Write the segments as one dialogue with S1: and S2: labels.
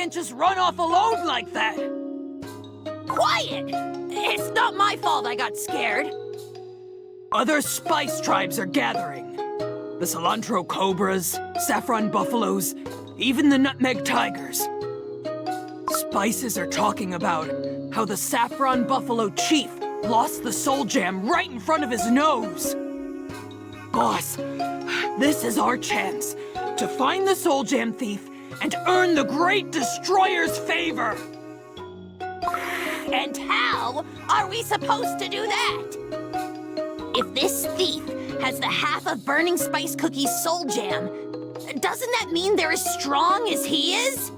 S1: can't just run off alone like that! Quiet! It's not my fault I got scared. Other spice tribes are gathering. The cilantro cobras, saffron buffaloes, even the nutmeg tigers. Spices are talking about how the saffron buffalo chief lost the soul gem right in front of his nose. Boss, this is our chance to find the soul gem thief and earn the Great Destroyer's favor. And how are we supposed to do that? If this thief has the half of Burning Spice Cookie's soul jam, doesn't that mean they're as strong as he is?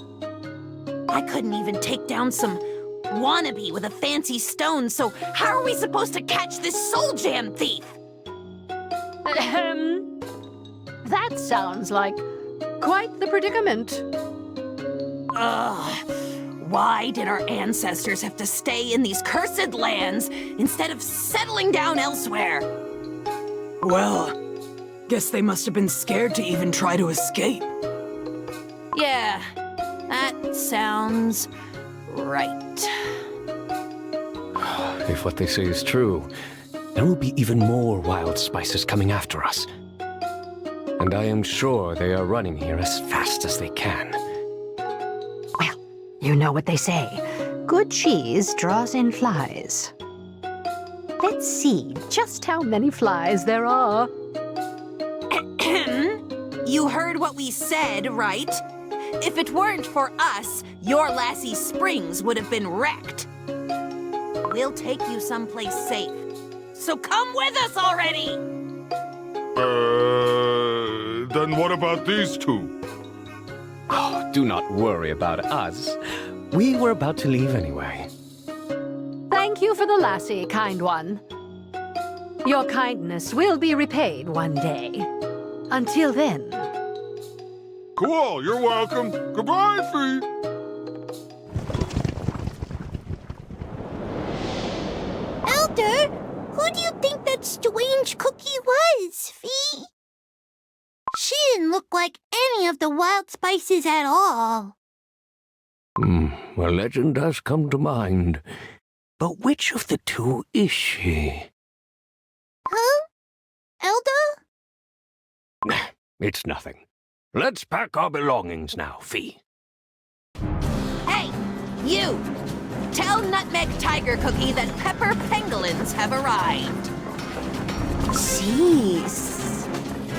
S1: I couldn't even take down some wannabe with a fancy stone, so how are we supposed to catch this soul jam thief?
S2: That sounds like quite the predicament.
S1: Why did our ancestors have to stay in these cursed lands instead of settling down elsewhere? Well, guess they must have been scared to even try to escape. Yeah, that sounds right.
S3: If what they say is true, there will be even more wild spices coming after us. And I am sure they are running here as fast as they can.
S2: Well, you know what they say. Good cheese draws in flies. Let's see just how many flies there are.
S1: You heard what we said, right? If it weren't for us, your Lassie Springs would have been wrecked. We'll take you someplace safe. So come with us already!
S4: Then what about these two?
S3: Oh, do not worry about us. We were about to leave anyway.
S2: Thank you for the lassie, kind one. Your kindness will be repaid one day. Until then.
S4: Cool, you're welcome. Goodbye, Fee.
S5: Elder, who do you think that strange cookie was, Fee? She didn't look like any of the wild spices at all.
S3: A legend does come to mind. But which of the two is she?
S5: Huh? Elder?
S3: It's nothing. Let's pack our belongings now, Fee.
S1: Hey, you! Tell Nutmeg Tiger Cookie that pepper pangolins have arrived.
S5: Jeez.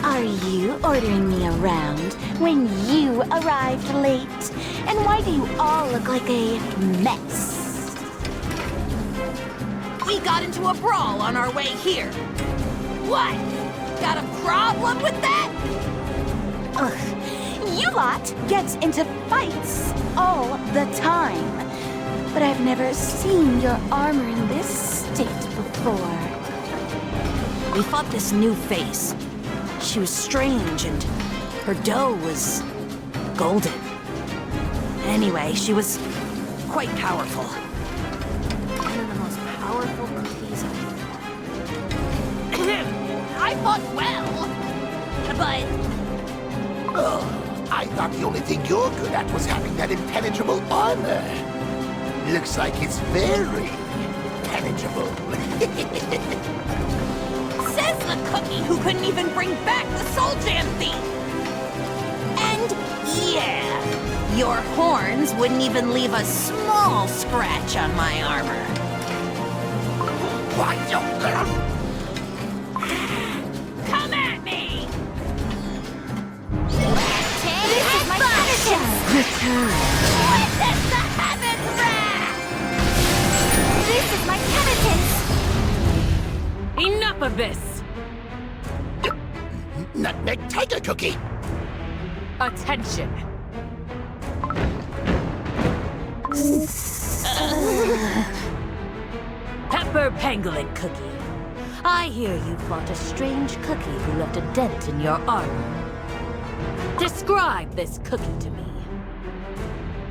S5: Are you ordering me around when you arrived late? And why do you all look like a mess?
S1: We got into a brawl on our way here. What? Got a problem with that?
S5: Ugh, you lot get into fights all the time. But I've never seen your armor in this state before.
S1: We fought this new face. She was strange and her dough was golden. Anyway, she was quite powerful. One of the most powerful cookies I fought well, but...
S6: I thought the only thing you're good at was having that impenetrable armor. Looks like it's very penetrable.
S1: Says the cookie who couldn't even bring back the soul jam thief. And yeah, your horns wouldn't even leave a small scratch on my armor.
S6: Why don't
S1: Come at me!
S5: This is my punishment!
S1: Witness the heaven wrath!
S5: This is my penitence!
S1: Enough of this!
S6: Nutmeg Tiger Cookie?
S1: Attention! Pepper Pangolin Cookie. I hear you fought a strange cookie who left a dent in your armor. Describe this cookie to me.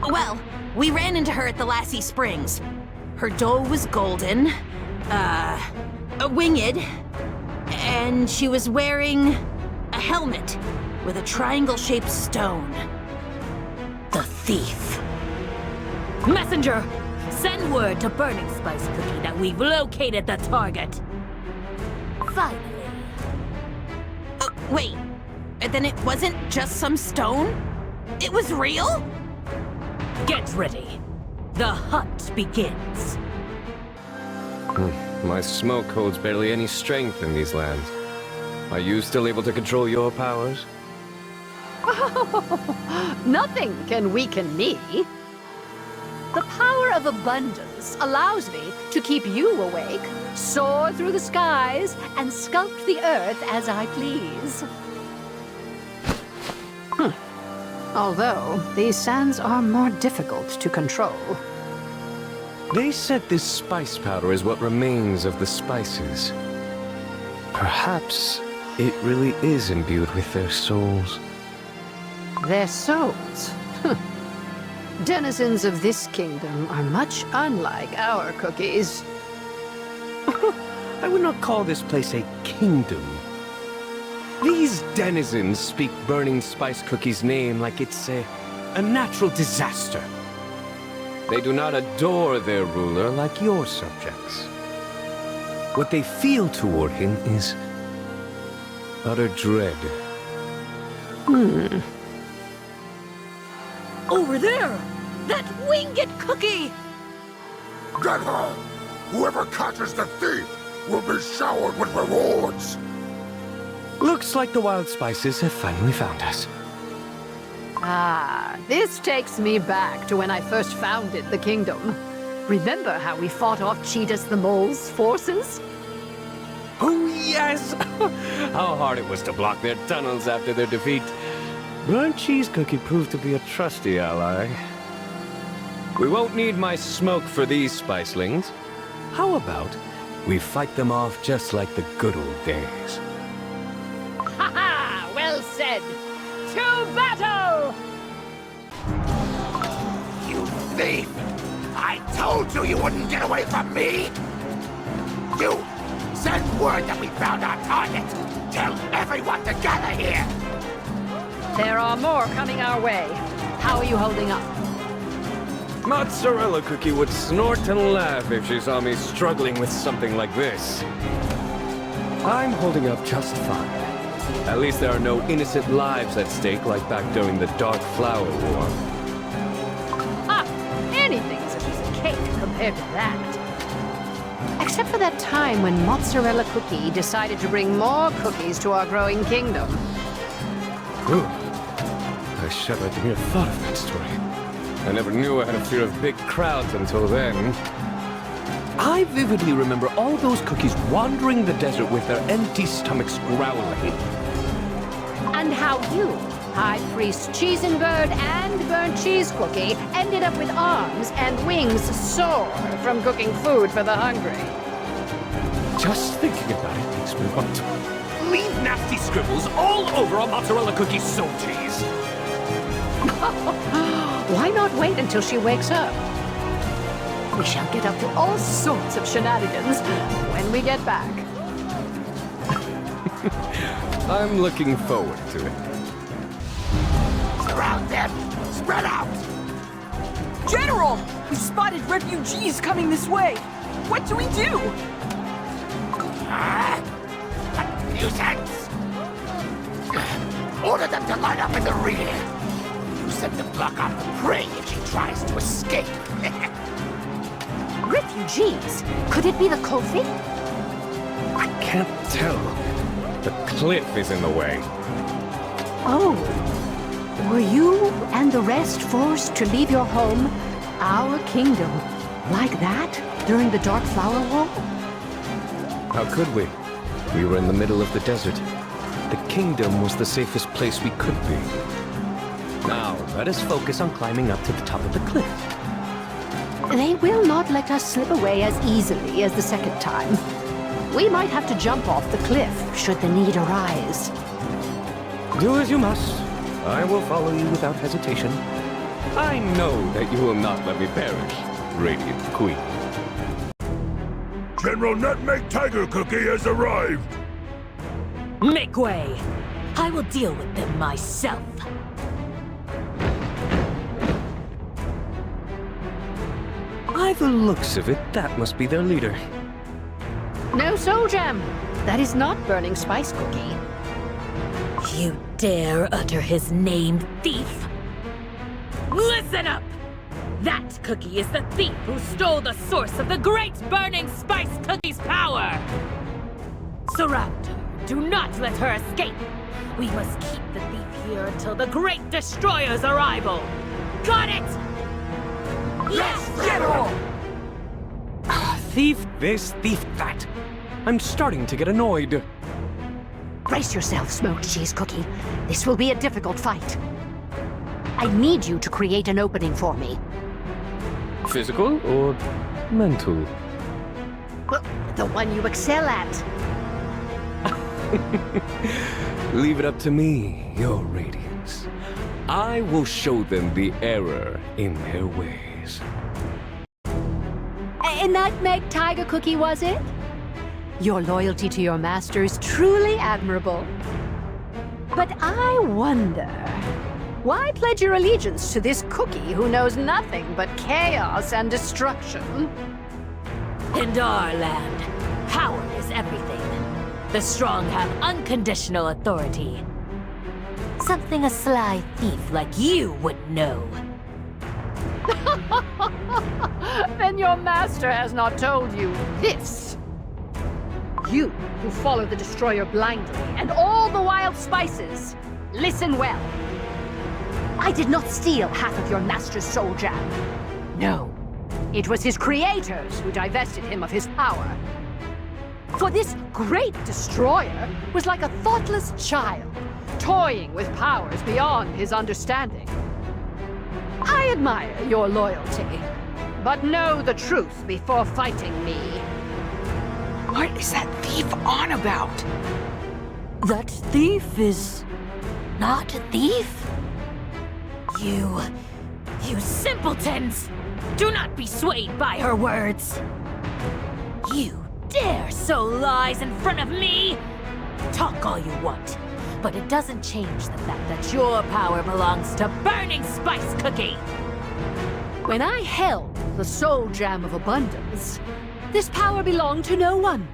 S1: Well, we ran into her at the Lassie Springs. Her dough was golden, winged, and she was wearing a helmet with a triangle-shaped stone. The thief.
S7: Messenger, send word to Burning Spice Cookie that we've located the target. Finally.
S1: Wait. Then it wasn't just some stone? It was real?
S7: Get ready. The hunt begins.
S3: My smoke holds barely any strength in these lands. Are you still able to control your powers?
S2: Nothing can weaken me. The power of abundance allows me to keep you awake, soar through the skies, and sculpt the earth as I please. Although, these sands are more difficult to control.
S3: They said this spice powder is what remains of the spices. Perhaps it really is imbued with their souls.
S2: Their souls? Denizens of this kingdom are much unlike our cookies.
S3: I would not call this place a kingdom. These denizens speak Burning Spice Cookie's name like it's a natural disaster. They do not adore their ruler like your subjects. What they feel toward him is utter dread.
S7: Over there! That winged cookie!
S4: Get her! Whoever catches the thief will be showered with rewards!
S3: Looks like the wild spices have finally found us.
S2: Ah, this takes me back to when I first founded the kingdom. Remember how we fought off Cheetahs the Mole's forces?
S3: Oh, yes! How hard it was to block their tunnels after their defeat. Burnt Cheese Cookie proved to be a trusty ally. We won't need my smoke for these spicelings. How about we fight them off just like the good old days?
S2: Ha ha! Well said! To battle!
S6: You thief! I told you you wouldn't get away from me! You, send word that we found our target! Tell everyone to gather here!
S2: There are more coming our way. How are you holding up?
S3: Mozzarella Cookie would snort and laugh if she saw me struggling with something like this. I'm holding up just fine. At least there are no innocent lives at stake like back during the Dark Flower War.
S2: Ah! Anything's a piece of cake compared to that. Except for that time when Mozzarella Cookie decided to bring more cookies to our growing kingdom.
S3: Ooh. I shudder at the mere thought of that story. I never knew I had a fear of big crowds until then. I vividly remember all those cookies wandering the desert with their empty stomachs growling.
S2: And how you, High Priest Cheesenbird and Burnt Cheese Cookie, ended up with arms and wings sore from cooking food for the hungry.
S3: Just thinking about it makes me want to leave nasty scribbles all over a mozzarella cookie soul cheese.
S2: Why not wait until she wakes up? We shall get up to all sorts of shenanigans when we get back.
S3: I'm looking forward to it.
S6: Surround them! Spread out!
S1: General! We spotted refugees coming this way! What do we do?
S6: What nuisance! Order them to line up in the rear! Use them to block off the prey if she tries to escape.
S2: Refugees? Could it be the Kofi?
S3: I can't tell. The cliff is in the way.
S2: Oh. Were you and the rest forced to leave your home, our kingdom, like that during the Dark Flower War?
S3: How could we? We were in the middle of the desert. The kingdom was the safest place we could be. Now, let us focus on climbing up to the top of the cliff.
S2: They will not let us slip away as easily as the second time. We might have to jump off the cliff should the need arise.
S3: Do as you must. I will follow you without hesitation. I know that you will not let me perish, Radiant Queen.
S4: General Nutmeg Tiger Cookie has arrived!
S7: Make way! I will deal with them myself.
S3: the looks of it, that must be their leader.
S2: No soul gem. That is not Burning Spice Cookie.
S7: You dare utter his name, thief? Listen up! That cookie is the thief who stole the source of the great Burning Spice Cookie's power! Surround her. Do not let her escape. We must keep the thief here until the Great Destroyer's arrival. Got it?
S6: Yes, General!
S3: Thief this, thief that. I'm starting to get annoyed.
S2: Brace yourself, Smoked Cheese Cookie. This will be a difficult fight. I need you to create an opening for me.
S3: Physical or mental?
S2: Well, the one you excel at.
S3: Leave it up to me, your radiance. I will show them the error in their ways.
S2: A Nutmeg Tiger Cookie, was it? Your loyalty to your master is truly admirable. But I wonder, why pledge your allegiance to this cookie who knows nothing but chaos and destruction?
S7: In our land, power is everything. The strong have unconditional authority. Something a sly thief like you would know.
S2: Then your master has not told you this. You, who follow the Destroyer blindly, and all the wild spices, listen well. I did not steal half of your master's soul jam. No, it was his creators who divested him of his power. For this great Destroyer was like a thoughtless child, toying with powers beyond his understanding. I admire your loyalty, but know the truth before fighting me.
S1: What is that thief on about?
S7: That thief is not a thief? You simpletons! Do not be swayed by her words. You dare sow lies in front of me? Talk all you want, but it doesn't change the fact that your power belongs to Burning Spice Cookie.
S2: When I held the soul jam of abundance, this power belonged to no one.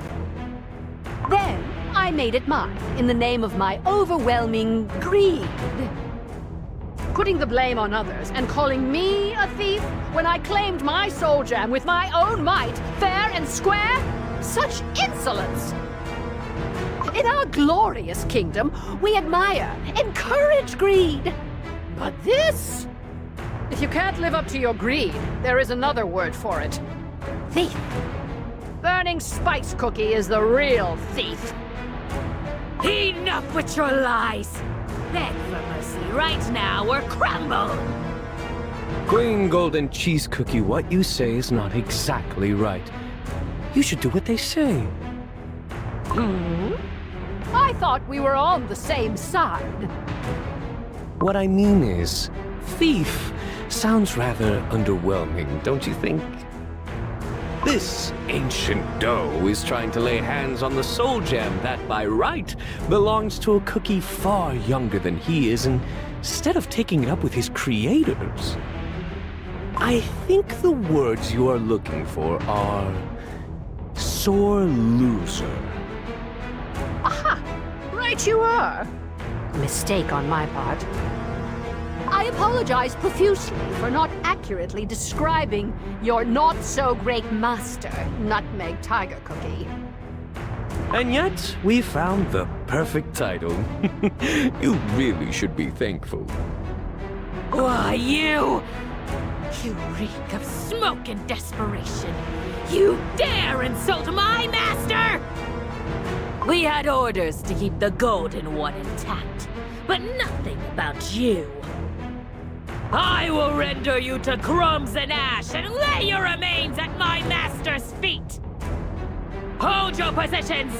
S2: Then I made it mine in the name of my overwhelming greed. Putting the blame on others and calling me a thief when I claimed my soul jam with my own might, fair and square? Such insolence! In our glorious kingdom, we admire, encourage greed. But this? If you can't live up to your greed, there is another word for it. Thief. Burning Spice Cookie is the real thief.
S7: Enough with your lies! Beg for mercy right now or crumble!
S3: Queen Golden Cheese Cookie, what you say is not exactly right. You should do what they say.
S2: I thought we were on the same side.
S3: What I mean is, thief sounds rather underwhelming, don't you think? This ancient dough is trying to lay hands on the soul gem that, by right, belongs to a cookie far younger than he is, and instead of taking it up with his creators, I think the words you are looking for are sore loser.
S2: Aha! Right you are. A mistake on my part. I apologize profusely for not accurately describing your not-so-great master, Nutmeg Tiger Cookie.
S3: And yet, we found the perfect title. You really should be thankful.
S7: Why, you reek of smoke and desperation. You dare insult my master! We had orders to keep the Golden One intact, but nothing about you. I will render you to crumbs and ash and lay your remains at my master's feet! Hold your positions!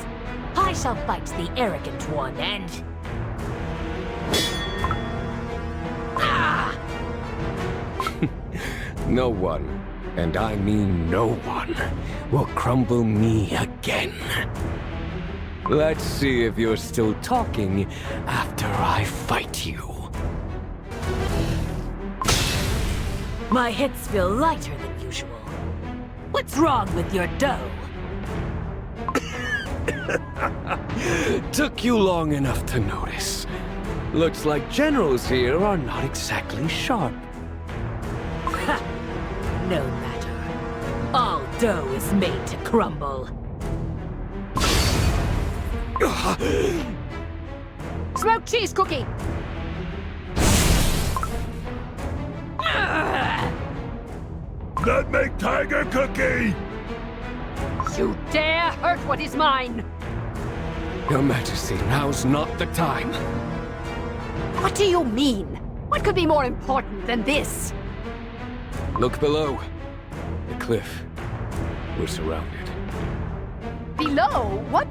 S7: I shall fight the arrogant one and... Ah!
S3: No one, and I mean no one, will crumble me again. Let's see if you're still talking after I fight you.
S7: My hits feel lighter than usual. What's wrong with your dough?
S3: Took you long enough to notice. Looks like generals here are not exactly sharp.
S7: No matter. All dough is made to crumble.
S2: Smoked cheese cookie!
S4: Nutmeg tiger cookie!
S2: You dare hurt what is mine!
S3: Your Majesty, now's not the time.
S2: What do you mean? What could be more important than this?
S3: Look below. The cliff. We're surrounded.
S2: Below? What?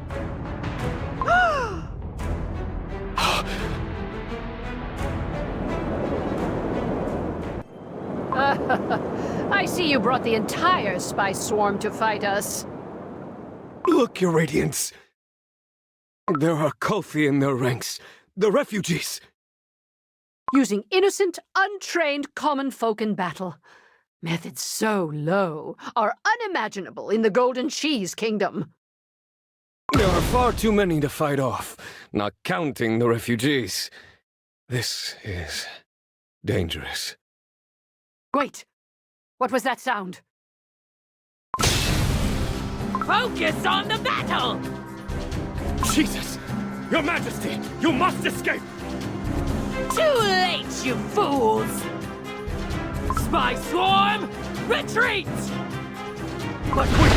S2: I see you brought the entire spice swarm to fight us.
S3: Look, Your Radiance. There are Kofi in their ranks. The refugees.
S2: Using innocent, untrained common folk in battle. Methods so low are unimaginable in the Golden Cheese Kingdom.
S3: There are far too many to fight off, not counting the refugees. This is dangerous.
S2: Wait! What was that sound?
S7: Focus on the battle!
S3: Jesus! Your Majesty! You must escape!
S7: Too late, you fools! Spy swarm, retreat!
S3: But quick!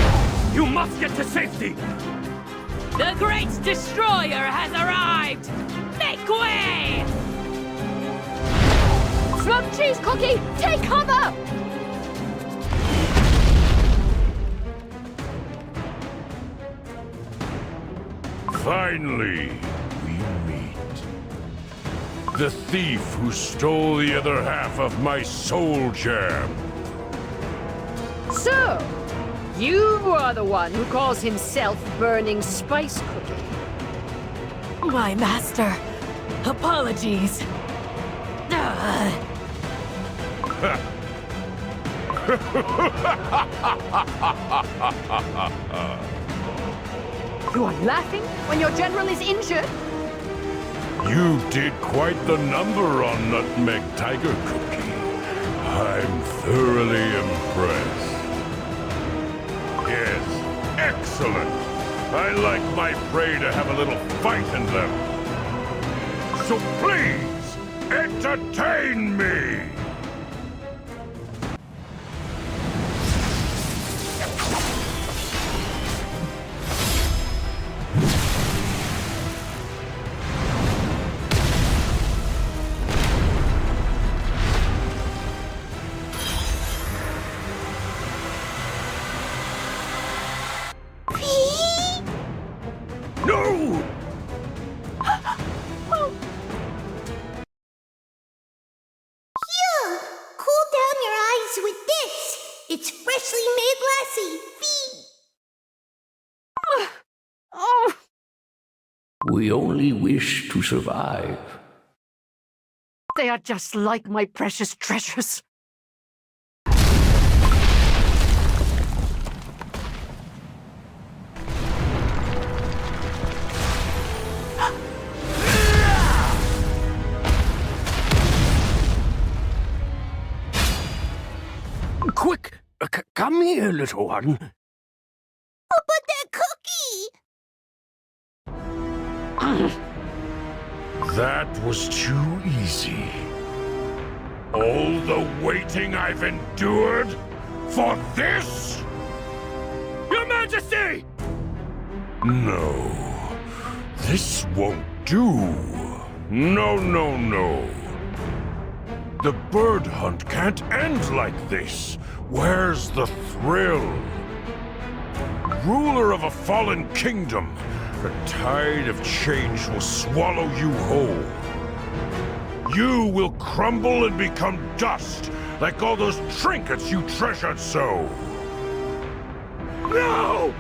S3: You must get to safety!
S7: The Great Destroyer has arrived! Make way!
S2: Smoked cheese cookie, take cover!
S4: Finally, we meet. The thief who stole the other half of my soul gem.
S2: So, you are the one who calls himself Burning Spice Cookie.
S7: My master, apologies.
S2: You are laughing when your general is injured?
S4: You did quite the number on Nutmeg Tiger Cookie. I'm thoroughly impressed. Yes, excellent. I like my prey to have a little fight in them. So please, entertain me! No!
S5: Here, cool down your eyes with this. It's freshly made lassi. Fee.
S2: Oh!
S8: We only wish to survive.
S2: They are just like my precious treasures.
S3: Quick! Come here, little one.
S5: Oh, but that cookie!
S4: That was too easy. All the waiting I've endured for this?
S3: Your Majesty!
S4: No, this won't do. No, no, no. The bird hunt can't end like this. Where's the thrill? Ruler of a fallen kingdom, the tide of change will swallow you whole. You will crumble and become dust, like all those trinkets you treasured so.
S3: No!